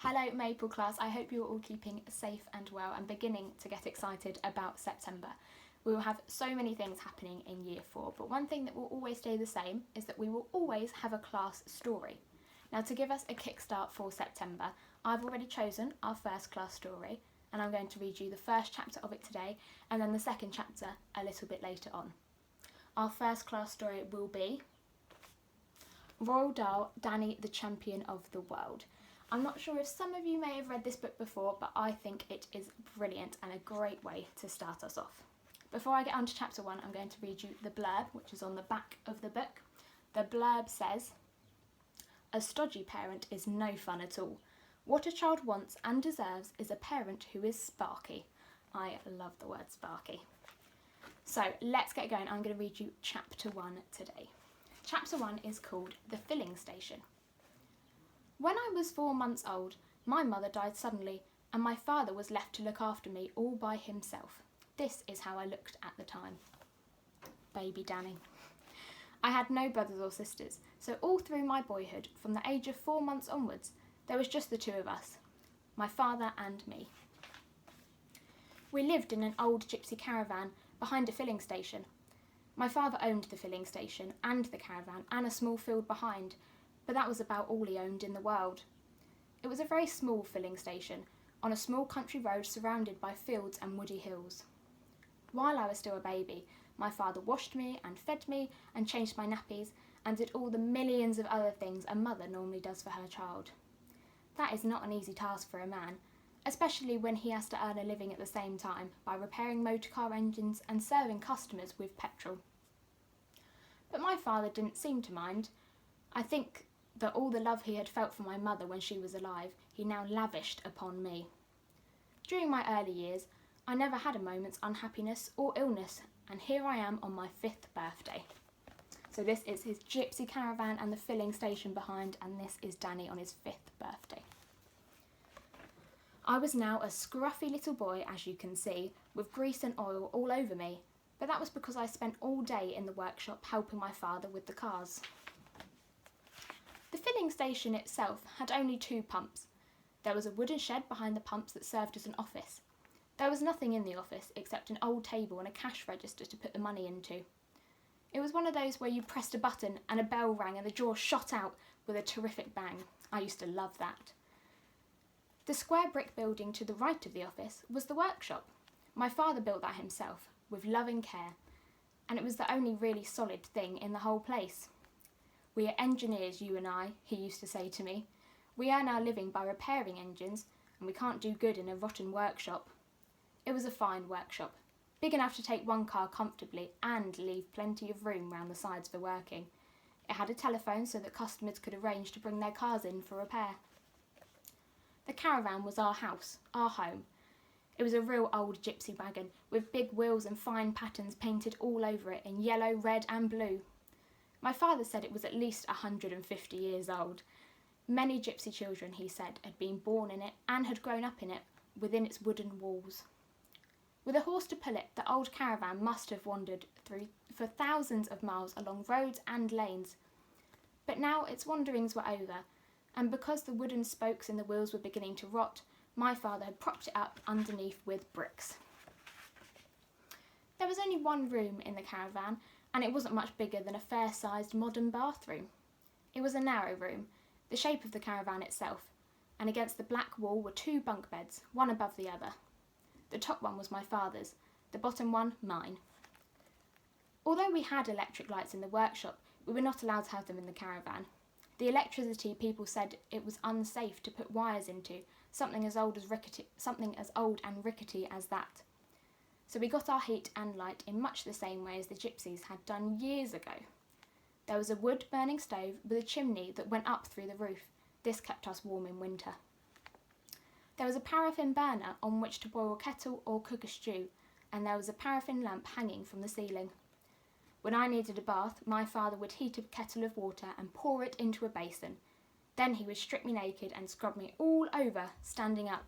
Hello Maple class, I hope you're all keeping safe and well and beginning to get excited about September. We will have so many things happening in year 4, but one thing that will always stay the same is that we will always have a class story. Now, to give us a kickstart for September, I've already chosen our first class story, and I'm going to read you the first chapter of it today and then the second chapter a little bit later on. Our first class story will be Roald Dahl, Danny the Champion of the World. I'm not sure if some of you may have read this book before, but I think it is brilliant and a great way to start us off. Before I get on to chapter 1, I'm going to read you the blurb, which is on the back of the book. The blurb says, "A stodgy parent is no fun at all. What a child wants and deserves is a parent who is sparky." I love the word sparky. So let's get going. I'm going to read you chapter 1 today. Chapter 1 is called The Filling Station. When I was 4 months old, my mother died suddenly, and my father was left to look after me all by himself. This is how I looked at the time. Baby Danny. I had no brothers or sisters, so all through my boyhood, from the age of 4 months onwards, there was just the two of us, my father and me. We lived in an old gypsy caravan behind a filling station. My father owned the filling station and the caravan and a small field behind, but that was about all he owned in the world. It was a very small filling station, on a small country road surrounded by fields and woody hills. While I was still a baby, my father washed me and fed me and changed my nappies and did all the millions of other things a mother normally does for her child. That is not an easy task for a man, especially when he has to earn a living at the same time by repairing motor car engines and serving customers with petrol. But my father didn't seem to mind. I think that all the love he had felt for my mother when she was alive, he now lavished upon me. During my early years, I never had a moment's unhappiness or illness, and here I am on my 5th birthday. So this is his gypsy caravan and the filling station behind, and this is Danny on his 5th birthday. I was now a scruffy little boy, as you can see, with grease and oil all over me, but that was because I spent all day in the workshop helping my father with the cars. The filling station itself had only 2 pumps. There was a wooden shed behind the pumps that served as an office. There was nothing in the office except an old table and a cash register to put the money into. It was one of those where you pressed a button and a bell rang and the drawer shot out with a terrific bang. I used to love that. The square brick building to the right of the office was the workshop. My father built that himself, with loving care, and it was the only really solid thing in the whole place. "We are engineers, you and I," he used to say to me. "We earn our living by repairing engines, and we can't do good in a rotten workshop." It was a fine workshop, big enough to take 1 car comfortably and leave plenty of room round the sides for working. It had a telephone so that customers could arrange to bring their cars in for repair. The caravan was our house, our home. It was a real old gypsy wagon with big wheels and fine patterns painted all over it in yellow, red and blue. My father said it was at least 150 years old. Many gypsy children, he said, had been born in it and had grown up in it within its wooden walls. With a horse to pull it, the old caravan must have wandered through for thousands of miles along roads and lanes. But now its wanderings were over, and because the wooden spokes in the wheels were beginning to rot, my father had propped it up underneath with bricks. There was only 1 room in the caravan, and it wasn't much bigger than a fair-sized modern bathroom. It was a narrow room, the shape of the caravan itself, and against the black wall were 2 bunk beds, one above the other. The top one was my father's, the bottom one mine. Although we had electric lights in the workshop, we were not allowed to have them in the caravan. The electricity people said it was unsafe to put wires into, something as old and rickety as that. So we got our heat and light in much the same way as the gypsies had done years ago. There was a wood-burning stove with a chimney that went up through the roof. This kept us warm in winter. There was a paraffin burner on which to boil a kettle or cook a stew, and there was a paraffin lamp hanging from the ceiling. When I needed a bath, my father would heat a kettle of water and pour it into a basin. Then he would strip me naked and scrub me all over, standing up.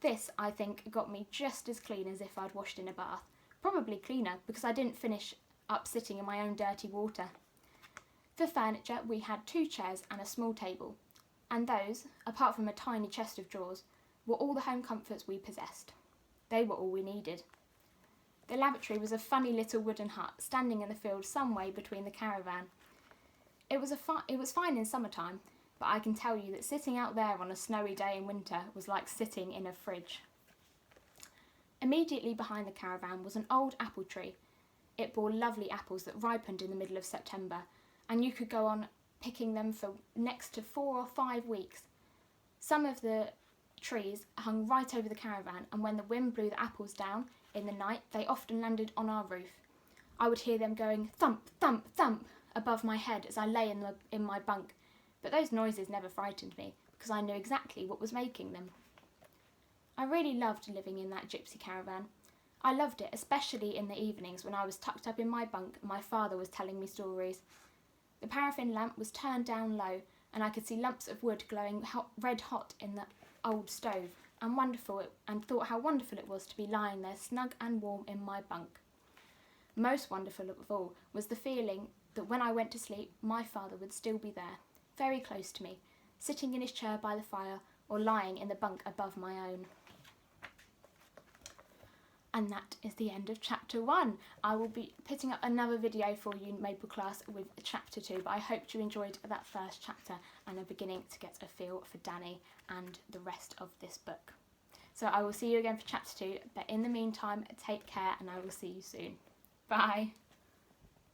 This, I think, got me just as clean as if I'd washed in a bath. Probably cleaner, because I didn't finish up sitting in my own dirty water. For furniture, we had 2 chairs and a small table, And those, apart from a tiny chest of drawers, were all the home comforts we possessed. They were all we needed. The lavatory was a funny little wooden hut standing in the field some way between the caravan. It was fine in summertime, but I can tell you that sitting out there on a snowy day in winter was like sitting in a fridge. Immediately behind the caravan was an old apple tree. It bore lovely apples that ripened in the middle of September, and you could go on picking them for next to 4 or 5 weeks. Some of the trees hung right over the caravan, and when the wind blew the apples down in the night, they often landed on our roof. I would hear them going thump, thump, thump above my head as I lay in my bunk, but those noises never frightened me because I knew exactly what was making them. I really loved living in that gypsy caravan. I loved it, especially in the evenings when I was tucked up in my bunk and my father was telling me stories. The paraffin lamp was turned down low, and I could see lumps of wood glowing red hot in the old stove, and thought how wonderful it was to be lying there snug and warm in my bunk. Most wonderful of all was the feeling that when I went to sleep, my father would still be there, very close to me, sitting in his chair by the fire or lying in the bunk above my own. And that is the end of chapter 1. I will be putting up another video for you, Maple class, with chapter 2, but I hope you enjoyed that first chapter and are beginning to get a feel for Danny and the rest of this book. So I will see you again for chapter 2, but in the meantime, take care and I will see you soon. Bye.